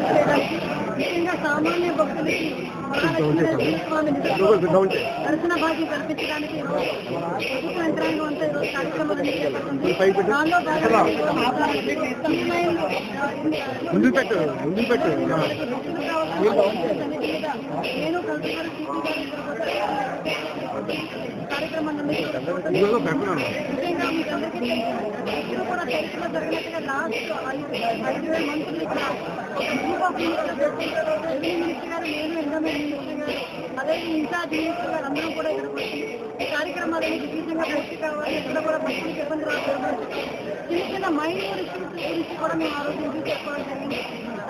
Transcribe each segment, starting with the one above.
ముఖ్యంగా సామాన్య భక్తులకి దర్శన భాగ్యం కల్పించడానికి ప్రభుత్వ యంత్రాంగం అంతా ఈరోజు కార్యక్రమాలను చేపడుతుంది. దానిలో నేను కల్చరల్ కార్యక్రమం ముఖ్యంగా ఇప్పుడు కూడా చరిత్రలో జరిగినట్టుగా లాస్ట్ 5,000 మంత్రులు ఇక్కడ మినిస్టర్ గారు, నేను ఎండోమెంట్ మినిస్టర్ గారు, అదే ఇన్ఛార్జ్ మినిస్టర్ గారు అందరూ కూడా ఇక్కడికి వచ్చి ఈ కార్యక్రమాలని దిగ్విజయంగా పూర్తి కావాలి. ఇక్కడ కూడా భక్తులకు ఇబ్బంది రాకుండా చిన్న చిన్న మైనూర్ ఇష్యూస్ గురించి కూడా మేము ఆ రోజు రివ్యూ చేసుకోవడం జరిగింది.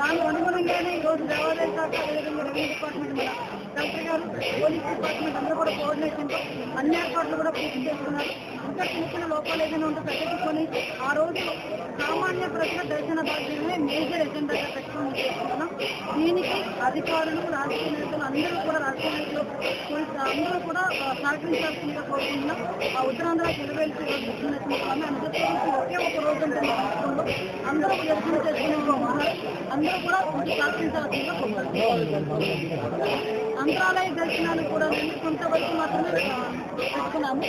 దానికి అనుగుణంగానే ఈరోజు దేవాదాయ శాఖ, అదేవిధంగా రెవెన్యూ డిపార్ట్మెంట్, మన కలెక్టర్ గారు, పోలీస్ డిపార్ట్మెంట్ అందరూ కూడా కోఆర్డినేషన్తో అన్ని ఏర్పాట్లు కూడా పూర్తి చేసుకున్నారు. ఇంకా చిన్న చిన్న లోపాలు ఏదైనా ఉంటే సరిపెట్టుకొని ఆ రోజు సామాన్య ప్రజల దర్శన భాగ్యమే మేజర్ ఎజెండాగా పెట్టుకొని చేసుకుంటున్నాం. దీనికి అధికారులు, రాజకీయ నేతలు అందరూ కూడా అందరూ కూడా సహకరించాల్సిందిగా కోరుకుంటున్నాం. ఆ ఉత్తరాంధ్ర చెలవేల్చి వచ్చినటువంటి అందరికీ ఒకే ఒక రోజు ఉంటుంది రాష్ట్రంలో అందరూ దర్శనం చేసుకునే అందరూ కూడా సహకరించాల్సిందిగా కోరుకుంటున్నాం. అంతరాలయ దర్శనాలు కూడా కొంతవరకు మాత్రమే పెట్టుకున్నాము.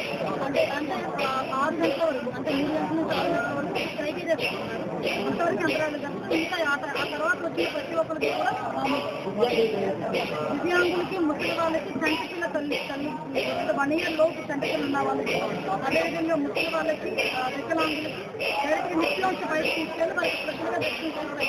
అంటే 6 గంటల వరకు, అంటే 3 గంటల నుంచి 6 గంటల వరకు ట్రైకి చేసుకుంటున్నారు. అంతవరకు అంతరాలయ దర్శనం. ఇంకా ఆ తర్వాత వచ్చి ప్రతి ఒక్కరికి కూడా దివ్యాంగులకి, ముసలి వాళ్ళకి, చంటిపిల్ల తల్లి 1 year లోపు చంటిపిల్లలు ఉన్న వాళ్ళకి, అదేవిధంగా ముసలి వాళ్ళకి, వికలాంగులకి డైరెక్ట్ ఇంట్లోంచి బయటకు తీసుకెళ్ళి వాళ్ళకి ప్రజలుగా దర్శించాలని